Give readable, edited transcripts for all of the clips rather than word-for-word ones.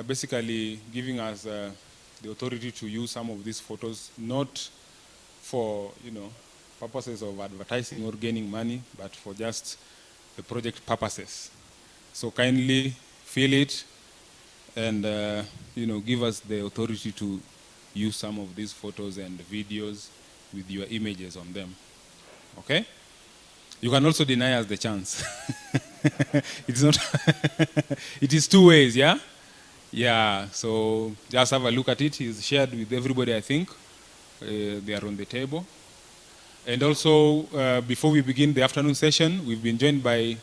basically giving us the authority to use some of these photos, not for purposes of advertising or gaining money, but for just the project purposes. So kindly fill it and give us the authority to use some of these photos and videos with your images on them. Okay? You can also deny us the chance. It's not. It is two ways, yeah? Yeah, so just have a look at it. It's shared with everybody, I think. They are on the table. And also, before we begin the afternoon session, we've been joined by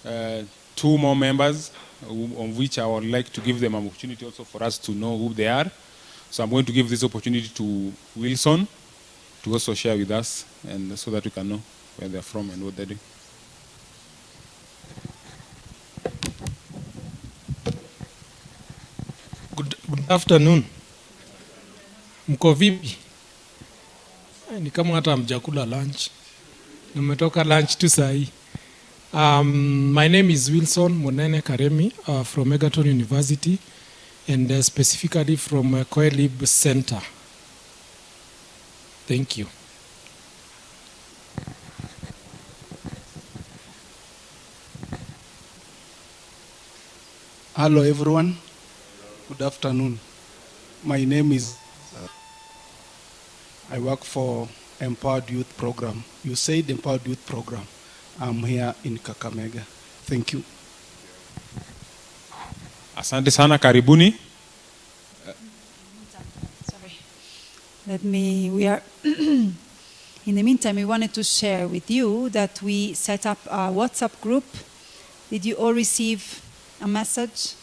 2 more members, on which I would like to give them an opportunity also for us to know who they are. So I'm going to give this opportunity to Wilson to also share with us, and so that we can know where they're from and what they do. Good afternoon. Mko vipi? Ni kama hata hamjakula lunch. Nimetoka lunch tu sahi. My name is Wilson Monene Karemi from Egerton University, and specifically from CoELIB Center. Thank you. Hello everyone. Good afternoon. My name is, I work for Empowered Youth Program. You said Empowered Youth Program. I'm here in Kakamega. Thank you. Asante sana, karibuni. Sorry. We are, in the meantime, we wanted to share with you that we set up a WhatsApp group. Did you all receive a message?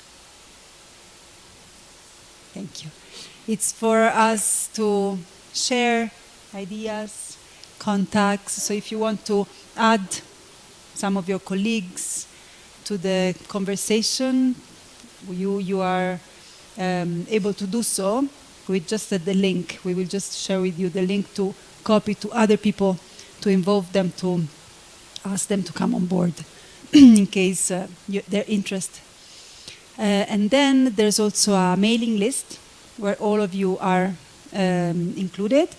Thank you. It's for us to share ideas, contacts. So if you want to add some of your colleagues to the conversation, you are able to do so with just the link. We will just share with you the link to copy to other people, to involve them, to ask them to come on board in case they're interested. And then there's also a mailing list where all of you are included.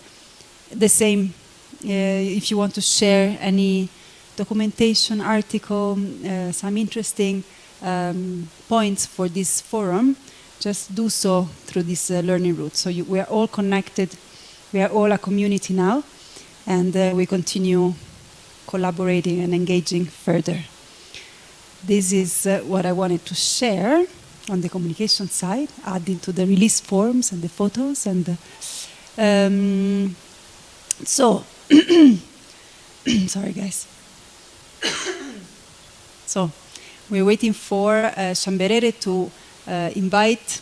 The same, if you want to share any documentation, article, some interesting points for this forum, just do so through this learning route. So we are all connected. We are all a community now, and we continue collaborating and engaging further. This is what I wanted to share on the communication side, adding to the release forms and the photos. And so, sorry guys. So, we're waiting for Chamberere to invite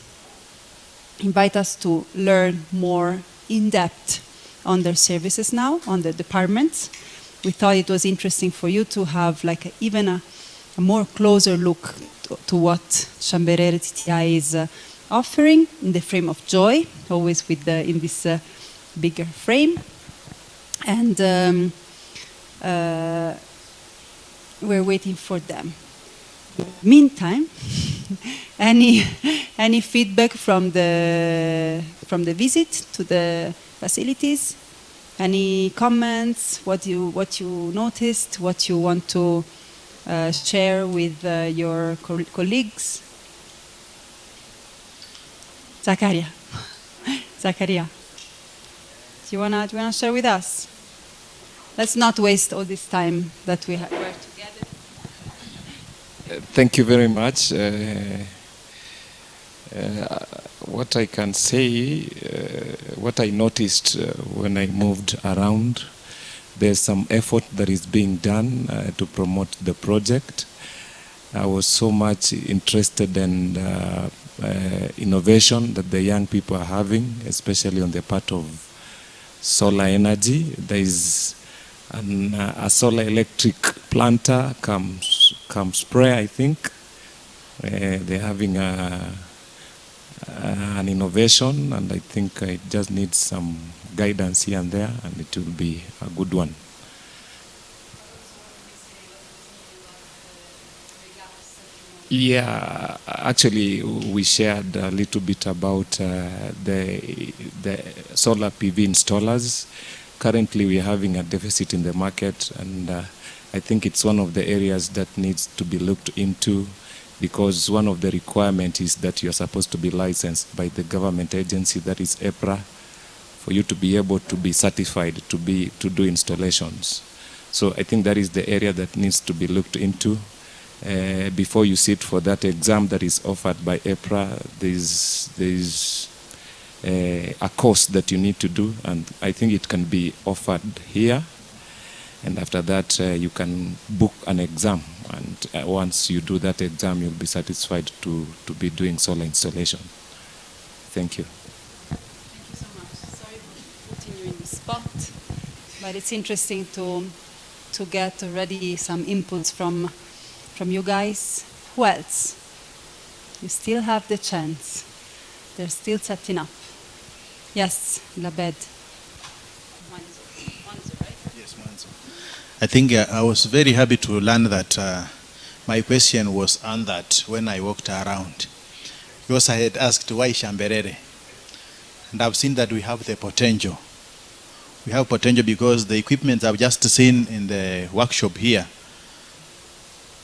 us to learn more in depth on their services now, on the departments. We thought it was interesting for you to have like even a more closer look to what Chamberere TTI is offering in the frame of joy, always with in this bigger frame. And we're waiting for them. Meantime, any feedback from the visit to the facilities? Any comments? What you noticed? What you want to share with your colleagues? Zakaria. Zakaria. Do you wanna share with us? Let's not waste all this time that we're together. Thank you very much. What I can say, what I noticed when I moved around, there's some effort that is being done to promote the project. I was so much interested in innovation that the young people are having, especially on the part of solar energy. There is a solar electric planter come spray, I think. They're having an innovation, and I think it just needs some guidance here and there, and it will be a good one. Yeah, actually, we shared a little bit about the solar PV installers. Currently, we are having a deficit in the market, and I think it's one of the areas that needs to be looked into, because one of the requirements is that you're supposed to be licensed by the government agency, that is EPRA, for you to be able to be certified to do installations. So I think that is the area that needs to be looked into. Before you sit for that exam that is offered by EPRA, there's a course that you need to do, and I think it can be offered here. And after that, you can book an exam, and once you do that exam, you'll be satisfied to be doing solar installation. Thank you. Thank you so much. Sorry for putting you in the spot, but it's interesting to get already some inputs from you guys. Who else? You still have the chance. They're still setting up. Yes, Labed. Yes, Manzo. I think I was very happy to learn that my question was answered when I walked around. Because I had asked why Shamberere. And I've seen that we have the potential. We have potential because the equipment I've just seen in the workshop here,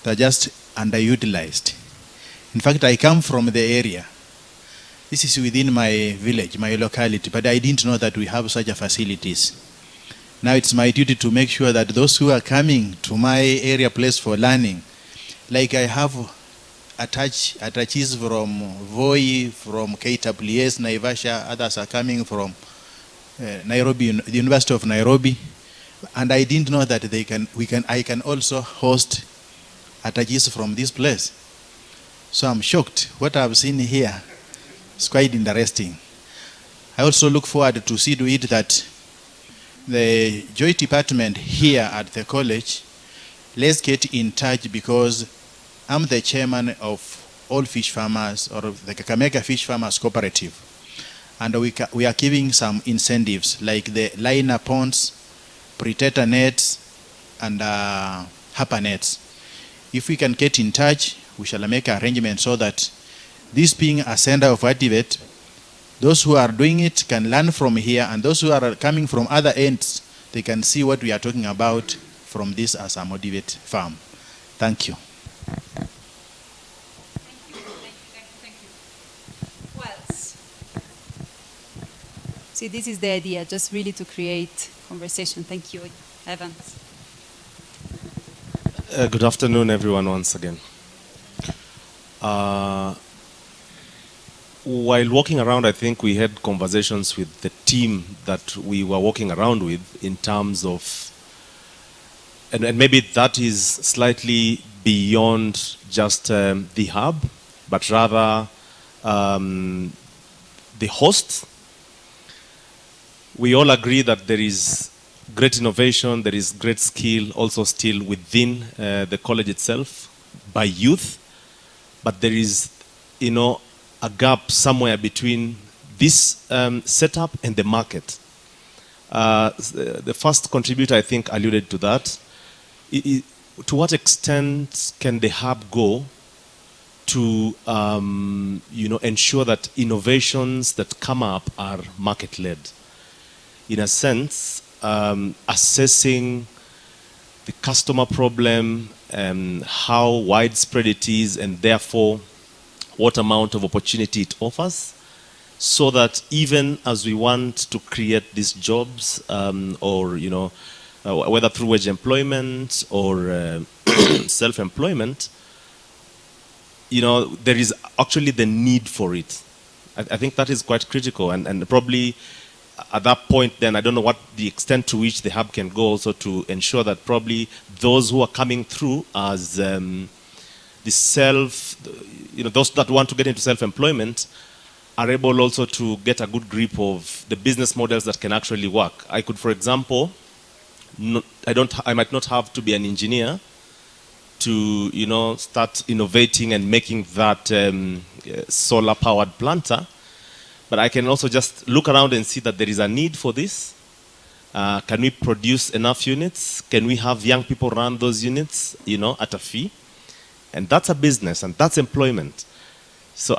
they're just underutilized. In fact, I come from the area. This is within my village, my locality, but I didn't know that we have such facilities. Now it's my duty to make sure that those who are coming to my area place for learning, like I have attaches from Voi, from KWS, Naivasha, others are coming from Nairobi, the University of Nairobi, and I didn't know that I can also host attaches from this place. So I'm shocked. What I've seen here is quite interesting. I also look forward to see to it that the joint department here at the college, let's get in touch, because I'm the chairman of all fish farmers, or the Kakamega Fish Farmers Cooperative. And we are giving some incentives like the liner ponds, predator nets, and harper nets. If we can get in touch, we shall make arrangements so that this being a center of activate, those who are doing it can learn from here, and those who are coming from other ends, they can see what we are talking about from this as a motivate farm. Thank you. Thank you. Who else? See, this is the idea, just really to create conversation. Thank you, Evans. Good afternoon, everyone, once again. While walking around, I think we had conversations with the team that we were walking around with in terms of, and maybe that is slightly beyond just the hub, but rather the host. We all agree that there is great innovation, there is great skill also still within the college itself by youth, but there is, a gap somewhere between this setup and the market. The first contributor, I think, alluded to that. To what extent can the hub go to ensure that innovations that come up are market-led? In a sense, assessing the customer problem, how widespread it is, and therefore what amount of opportunity it offers, so that even as we want to create these jobs, or whether through wage employment or self-employment, there is actually the need for it. I think that is quite critical, and probably at that point, then I don't know what the extent to which the hub can go also to ensure that probably those who are coming through as those that want to get into self-employment are able also to get a good grip of the business models that can actually work. I could, for example, I might not have to be an engineer to, start innovating and making that solar-powered planter. But I can also just look around and see that there is a need for this. Can we produce enough units? Can we have young people run those units, at a fee? And that's a business, and that's employment. So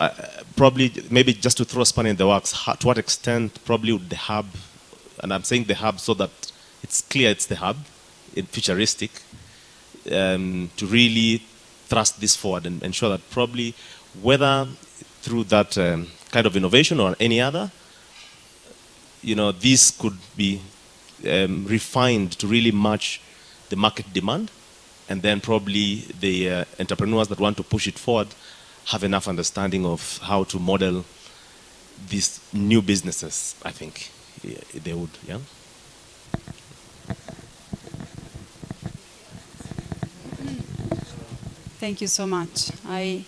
probably, maybe just to throw a spanner in the works, to what extent probably would the hub, and I'm saying the hub so that it's clear it's the hub, futuristic, to really thrust this forward and ensure that probably, whether through that kind of innovation or any other, this could be refined to really match the market demand, and then probably the entrepreneurs that want to push it forward have enough understanding of how to model these new businesses, I think they would, yeah? Thank you so much. I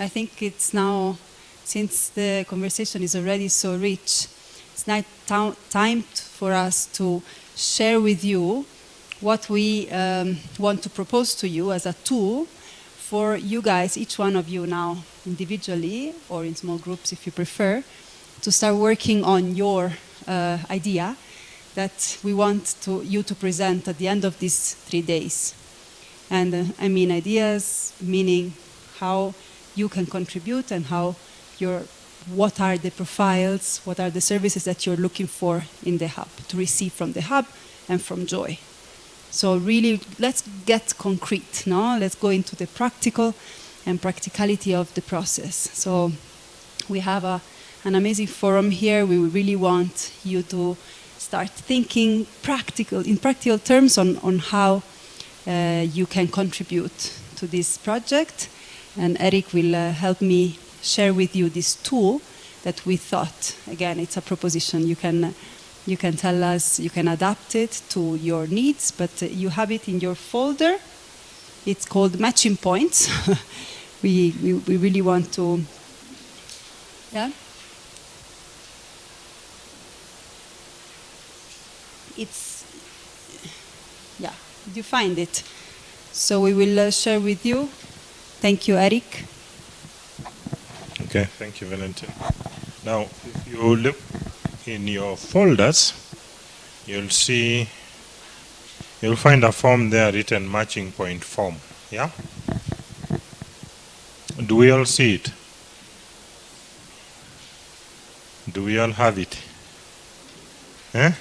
think it's now, since the conversation is already so rich, it's now time for us to share with you what we want to propose to you as a tool for you guys, each one of you now, individually or in small groups if you prefer, to start working on your idea that we want you to present at the end of these 3 days. And I mean ideas, meaning how you can contribute and what are the profiles, what are the services that you're looking for in the hub, to receive from the hub and from Joy. So really, let's get concrete, no? Let's go into the practical and practicality of the process. So we have an amazing forum here. We really want you to start thinking in practical terms on how you can contribute to this project. And Eric will help me share with you this tool that we thought, again, it's a proposition. You can tell us, you can adapt it to your needs, but you have it in your folder. It's called Matching Points. we really want to, yeah? Did you find it? So we will share with you. Thank you, Eric. Okay, thank you, Valentin. Now, if you look in your folders, you'll find a form there written matching point form. Yeah? Do we all see it? Do we all have it? Eh?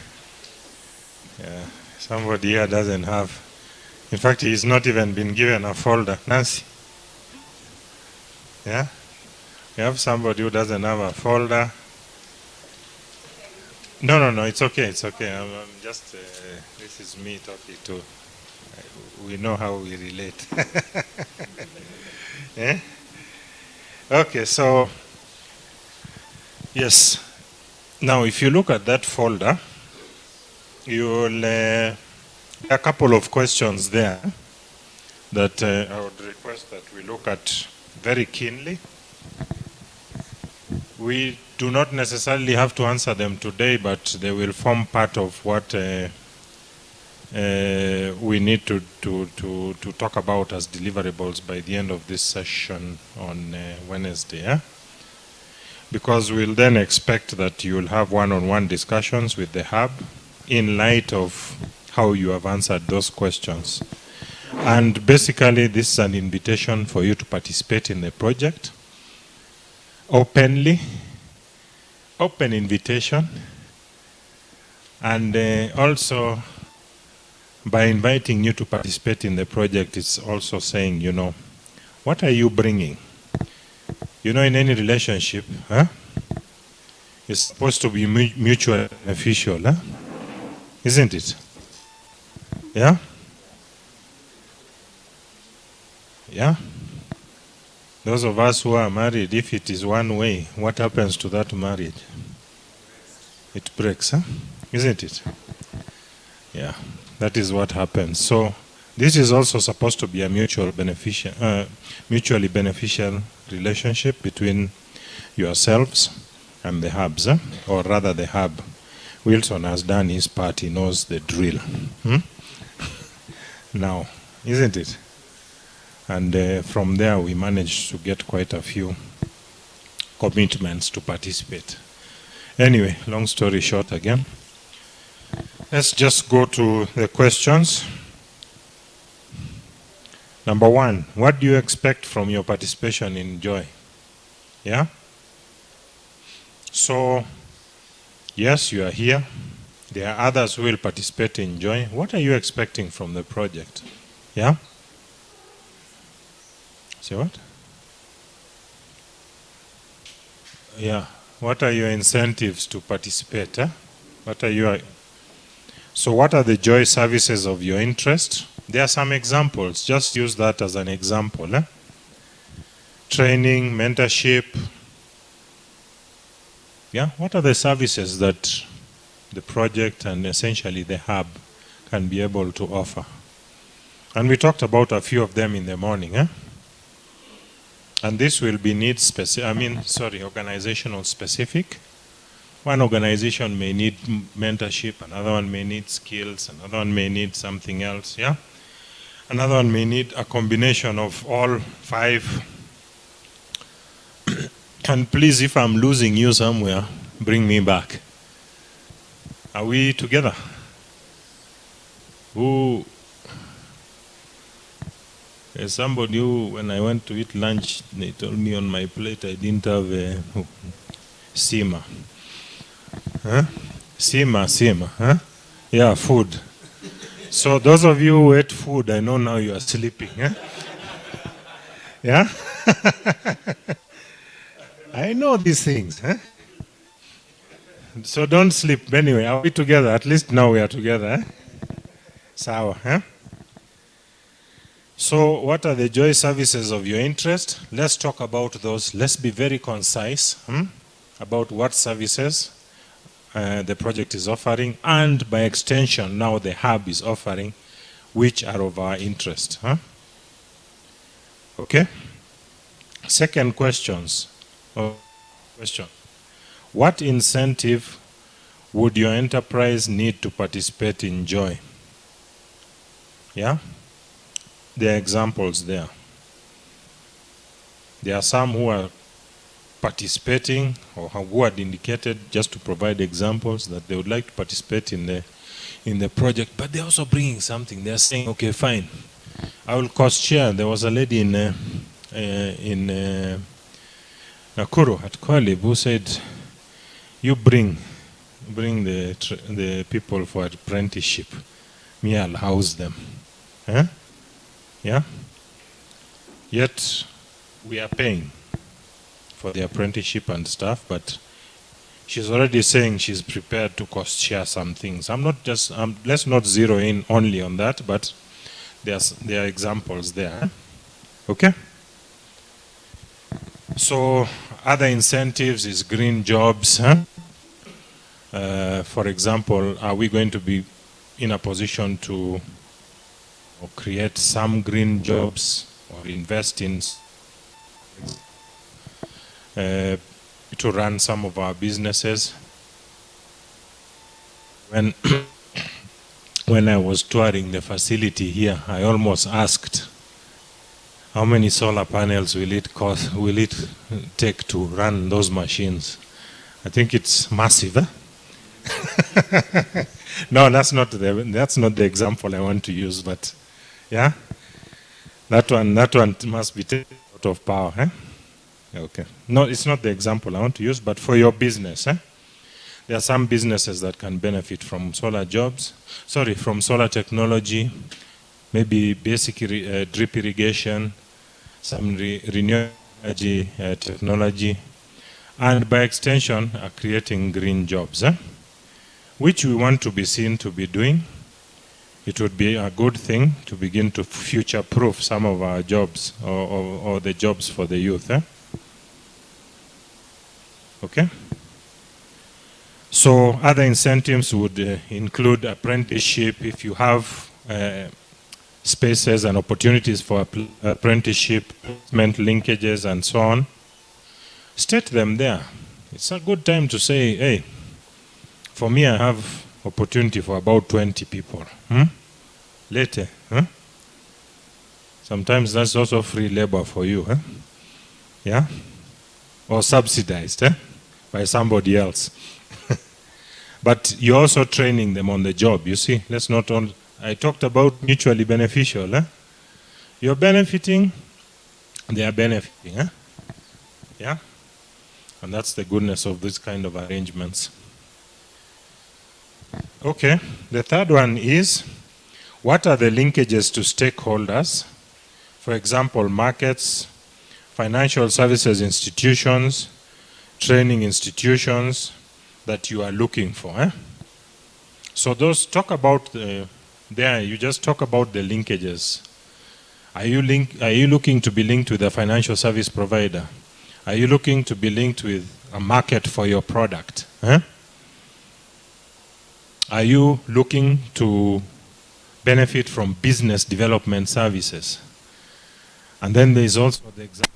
Yeah. Somebody here doesn't have. In fact, he's not even been given a folder. Nancy? Yeah? You have somebody who doesn't have a folder. No, it's okay, it's okay. I'm just, this is me talking to, we know how we relate. Eh? Okay, so, yes. Now, if you look at that folder, you'll, a couple of questions there that I would request that we look at very keenly. We do not necessarily have to answer them today, but they will form part of what we need to talk about as deliverables by the end of this session on Wednesday. Yeah? Because we'll then expect that you'll have one-on-one discussions with the hub in light of how you have answered those questions. And basically, this is an invitation for you to participate in the project openly, open invitation, and also by inviting you to participate in the project, it's also saying, what are you bringing? In any relationship, it's supposed to be mutually beneficial, isn't it? Yeah? Yeah? Those of us who are married, if it is one way, what happens to that marriage? It breaks, isn't it? Yeah, that is what happens. So this is also supposed to be a mutually beneficial relationship between yourselves and the hubs, or rather the hub. Wilson has done his part, he knows the drill. Now, isn't it? And from there, we managed to get quite a few commitments to participate. Anyway, long story short again. Let's just go to the questions. Number one, what do you expect from your participation in Joy? Yeah? So, yes, you are here. There are others who will participate in Joy. What are you expecting from the project? Yeah? Say what? Yeah. What are your incentives to participate? What are your... So what are the Joy services of your interest? There are some examples. Just use that as an example. Training, mentorship. Yeah. What are the services that the project and essentially the hub can be able to offer? And we talked about a few of them in the morning. And this will be organizational specific. One organization may need mentorship, another one may need skills, another one may need something else, yeah? Another one may need a combination of all 5. And please, if I'm losing you somewhere, bring me back. Are we together? Who? There's somebody who, when I went to eat lunch, they told me on my plate I didn't have a sima. Sima, huh? Yeah, food. So those of you who ate food, I know now you are sleeping. Yeah? I know these things. So don't sleep. Anyway, are we together? At least now we are together. Sawa. So what are the Joy services of your interest? Let's talk about those. Let's be very concise about what services the project is offering, and by extension now the hub is offering, which are of our interest. Okay? Second question. What incentive would your enterprise need to participate in Joy? Yeah? There are examples there. There are some who are participating or who had indicated, just to provide examples, that they would like to participate in the project, but they're also bringing something. They're saying, okay, fine, I will cost share. There was a lady in Nakuru at CoELIB who said, you bring the people for apprenticeship. Me, I'll house them. Yeah? Yet we are paying for the apprenticeship and stuff, but she's already saying she's prepared to cost share some things. Let's not zero in only on that, but there are examples there. Okay? So other incentives is green jobs. For example, are we going to be in a position to create some green jobs or invest in to run some of our businesses? When I was touring the facility here, I almost asked, how many solar panels will it take to run those machines? I think it's massive. No, that's not the example I want to use, but yeah, that one must be taken out of power. Okay. No, it's not the example I want to use, but for your business, there are some businesses that can benefit from solar from solar technology, maybe basic drip irrigation, some renewable energy technology, and by extension are creating green jobs, which we want to be seen to be doing. It would be a good thing to begin to future-proof some of our jobs or the jobs for the youth. Okay? So other incentives would include apprenticeship. If you have spaces and opportunities for apprenticeship, placement linkages, and so on, state them there. It's a good time to say, hey, for me, I have opportunity for about 20 people. Later. Sometimes that's also free labor for you. Yeah? Or subsidized by somebody else. But you're also training them on the job, you see. Let's not only... I talked about mutually beneficial. You're benefiting, they are benefiting. Eh? Yeah? And that's the goodness of this kind of arrangements. Okay, the third one is, what are the linkages to stakeholders? For example, markets, financial services institutions, training institutions that you are looking for. Eh? So those, talk about there, you just talk about the linkages. Are you looking to be linked with a financial service provider? Are you looking to be linked with a market for your product? Eh? Are you looking to benefit from business development services? And then there is also the example.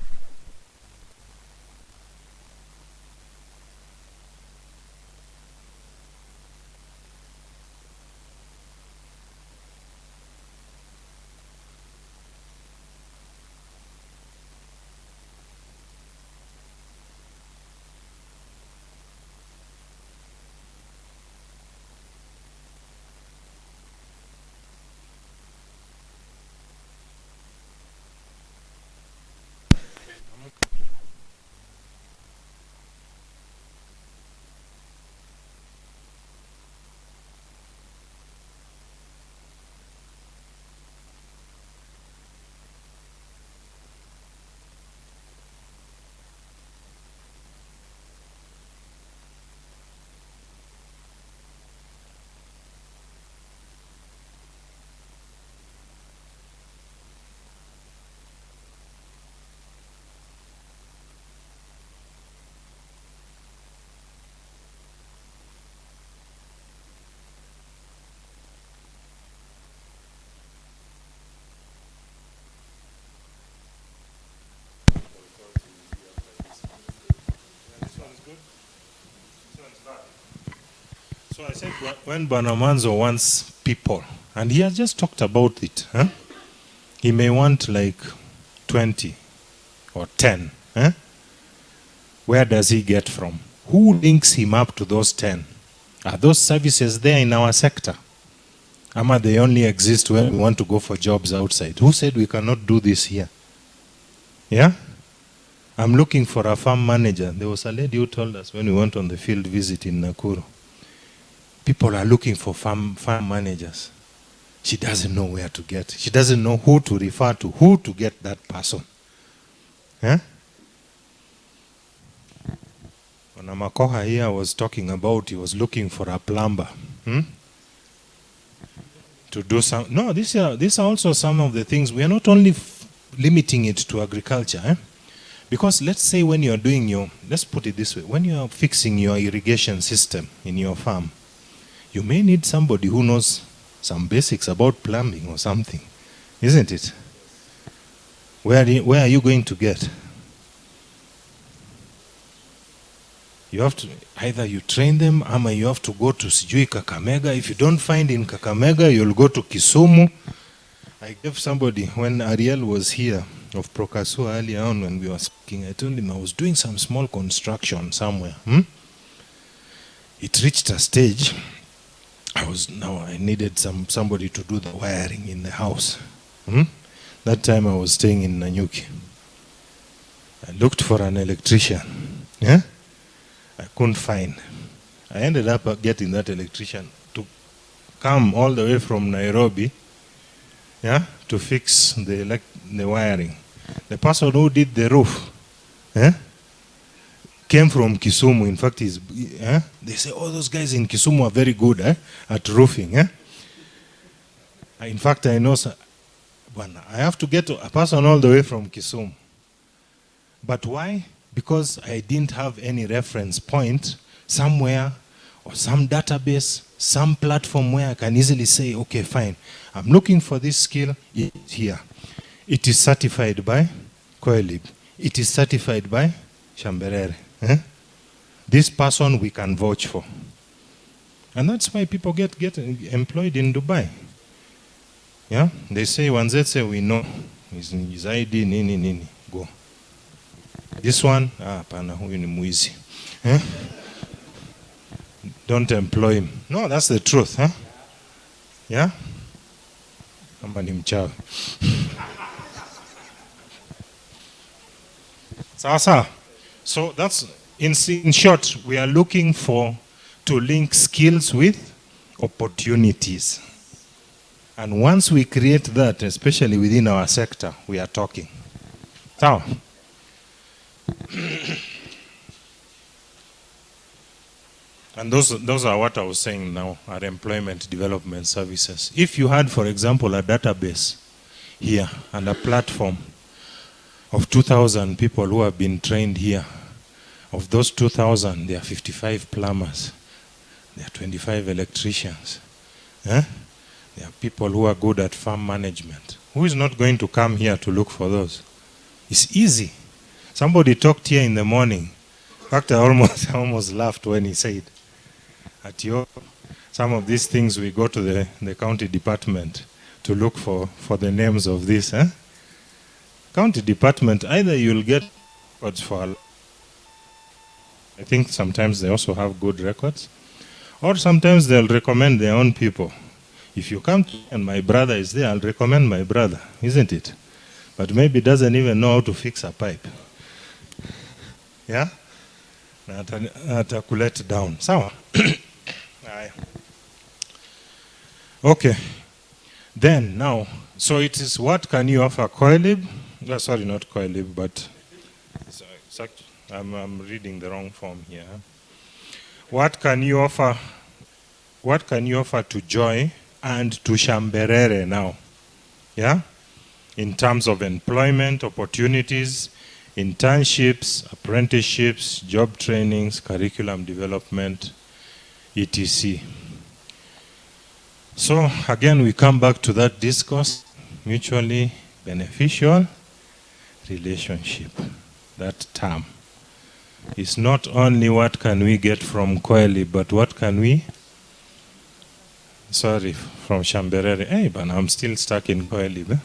So I said when Banamanzo wants people, and he has just talked about it, huh? He may want like 20 or 10. Huh? Where does he get from? Who links him up to those 10? Are those services there in our sector? Ama they only exist when we want to go for jobs outside? Who said we cannot do this here? Yeah? I'm looking for a farm manager. There was a lady who told us when we went on the field visit in Nakuru. People are looking for farm managers. She doesn't know where to get. She doesn't know who to refer to, who to get that person. Huh? When Amakoha here was talking about, he was looking for a plumber. To do some. No, these are also some of the things. We are not only limiting it to agriculture. Eh? Because let's say when you are doing let's put it this way, when you are fixing your irrigation system in your farm, you may need somebody who knows some basics about plumbing or something, isn't it? Where are you going to get? You have to, either you train them, or you have to go to Session-Kakamega. If you don't find in Kakamega, you'll go to Kisumu. I gave somebody, when Ariel was here, of Prokasu earlier on when we were speaking, I told him I was doing some small construction somewhere. It reached a stage, I needed somebody to do the wiring in the house. That time I was staying in Nanyuki. I looked for an electrician. Yeah? I couldn't find. I ended up getting that electrician to come all the way from Nairobi, yeah, to fix the wiring. The person who did the roof, came from Kisumu. In fact, they say, oh, those guys in Kisumu are very good at roofing. In fact, I know, I have to get a person all the way from Kisumu. But why? Because I didn't have any reference point somewhere or some database, some platform where I can easily say, okay, fine, I'm looking for this skill, it's here. It is certified by CoELIB. It is certified by Shamberere. This person we can vouch for. And that's why people get employed in Dubai. Yeah? They say, Wanzetse, we know. His ID, nini, go. This one, pana, huyu ni mwizi. Don't employ him. No, that's the truth. Huh? Yeah? Kamba ni mchawi. Sasa. So that's, in short, we are looking to link skills with opportunities. And once we create that, especially within our sector, we are talking. So, and those are what I was saying now, our employment development services. If you had, for example, a database here and a platform of 2,000 people who have been trained here, of those 2,000, there are 55 plumbers, there are 25 electricians. There are people who are good at farm management. Who is not going to come here to look for those? It's easy. Somebody talked here in the morning. In fact, I almost laughed when he said, at some of these things we go to the county department to look for the names of this. County department, either you'll get records for, I think sometimes they also have good records, or sometimes they'll recommend their own people. If you come to me and my brother is there, I'll recommend my brother, isn't it? But maybe doesn't even know how to fix a pipe. Yeah? Atakulete down. Sawa? Okay. Then, now, so it is what can you offer CoELIB? Sorry, not CoELIB, but I'm reading the wrong form here. What can you offer? What can you offer to Joy and to Shamberere now? Yeah? In terms of employment opportunities, internships, apprenticeships, job trainings, curriculum development, etc. So again, we come back to that discourse, mutually beneficial relationship. That term is not only what can we get from CoELIB, but what can we, from Shamberere. Hey, but I'm still stuck in CoELIB.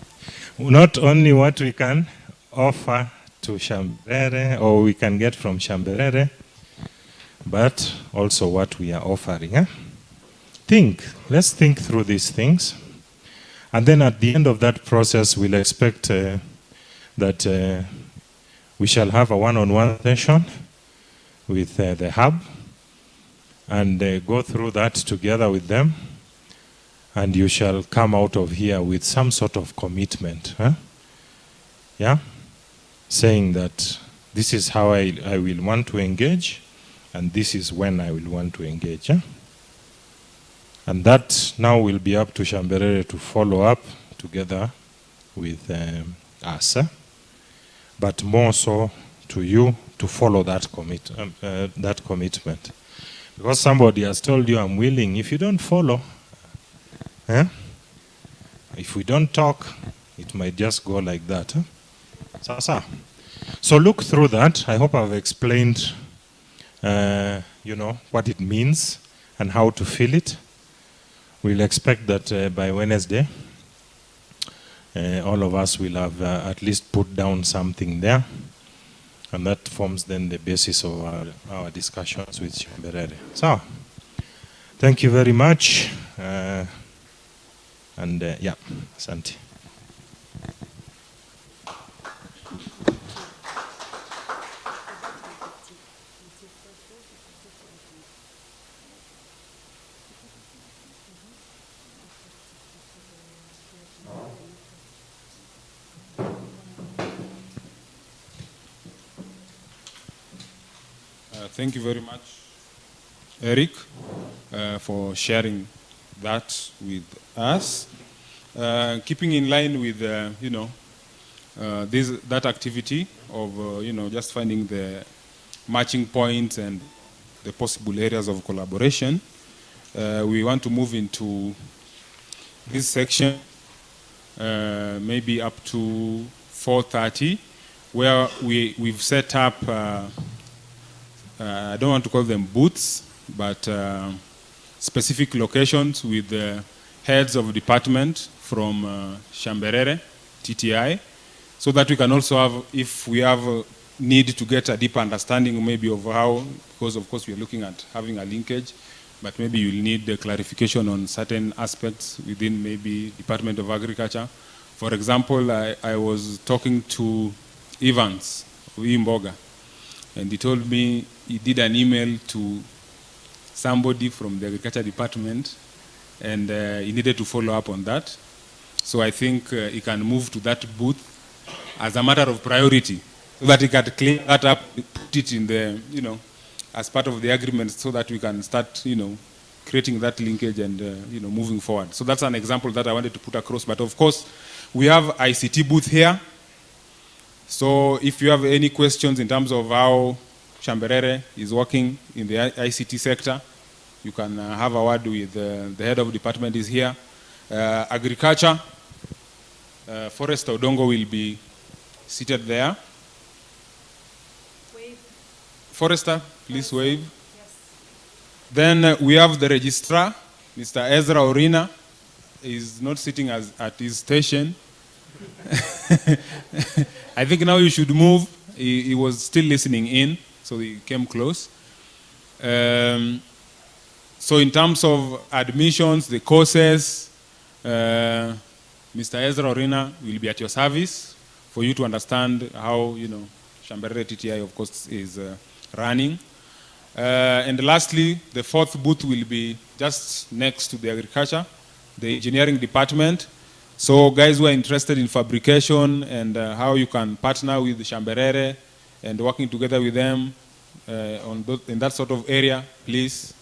Not only what we can offer to Shamberere, or we can get from Shamberere, but also what we are offering. Let's think through these things. And then at the end of that process, we'll expect that we shall have a one-on-one session with the hub and go through that together with them. And you shall come out of here with some sort of commitment. Yeah? Saying that this is how I will want to engage, and this is when I will want to engage. And that now will be up to Shamberere to follow up together with us. But more so to you to follow that commitment. Because somebody has told you, I'm willing. If you don't follow, if we don't talk, it might just go like that. So look through that. I hope I've explained, what it means and how to feel it. We'll expect that by Wednesday, all of us will have at least put down something there. And that forms then the basis of our discussions with Shamberere. So, thank you very much. Asante. Thank you very much, Eric, for sharing that with us. Keeping in line with, that activity of, just finding the matching points and the possible areas of collaboration, we want to move into this section, maybe up to 4:30, where we've set up, I don't want to call them booths, but specific locations with the heads of department from Shamberere, TTI, so that we can also have, if we have a need to get a deeper understanding maybe of how, because of course we are looking at having a linkage, but maybe you'll need the clarification on certain aspects within maybe Department of Agriculture. For example, I was talking to Evans Mboga. And he told me he did an email to somebody from the agriculture department, and he needed to follow up on that. So I think he can move to that booth as a matter of priority, so that he can clean that up, put it in the, as part of the agreement, so that we can start, creating that linkage and, moving forward. So that's an example that I wanted to put across. But of course, we have ICT booth here. So if you have any questions in terms of how Shamberere is working in the ICT sector, you can have a word with the head of department is here. Agriculture, Forester Odongo will be seated there. Wave. Forester, please wave. Yes. Then we have the registrar, Mr. Ezra Orina. He's not sitting at his station. I think now you should move. He was still listening in, so he came close. So in terms of admissions, the courses, Mr. Ezra Orina will be at your service for you to understand how, Shamberere TTI, of course, is running. And lastly, the fourth booth will be just next to the agriculture, the engineering department. So guys who are interested in fabrication and how you can partner with Shamberere and working together with them in that sort of area, please,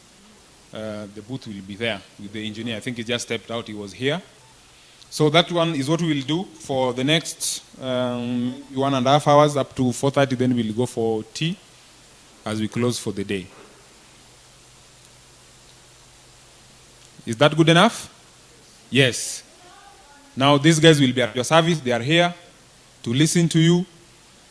the booth will be there with the engineer. I think he just stepped out, he was here. So that one is what we will do for the next 1.5 hours up to 4:30, then we'll go for tea as we close for the day. Is that good enough? Yes. Now these guys will be at your service. They are here to listen to you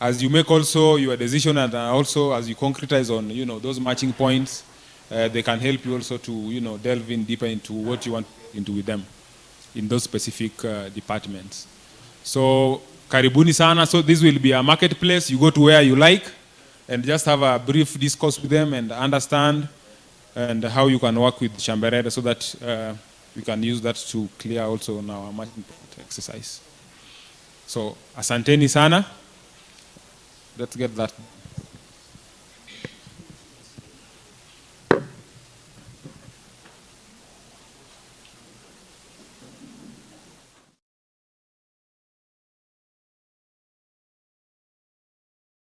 as you make also your decision, and also as you concretize on those matching points. They can help you also to delve in deeper into what you want into with them in those specific departments. So karibuni sana. So this will be a marketplace. You go to where you like and just have a brief discourse with them and understand and how you can work with Shamberere so that we can use that to clear also on our matching point exercise. So asanteni sana. Let's get that.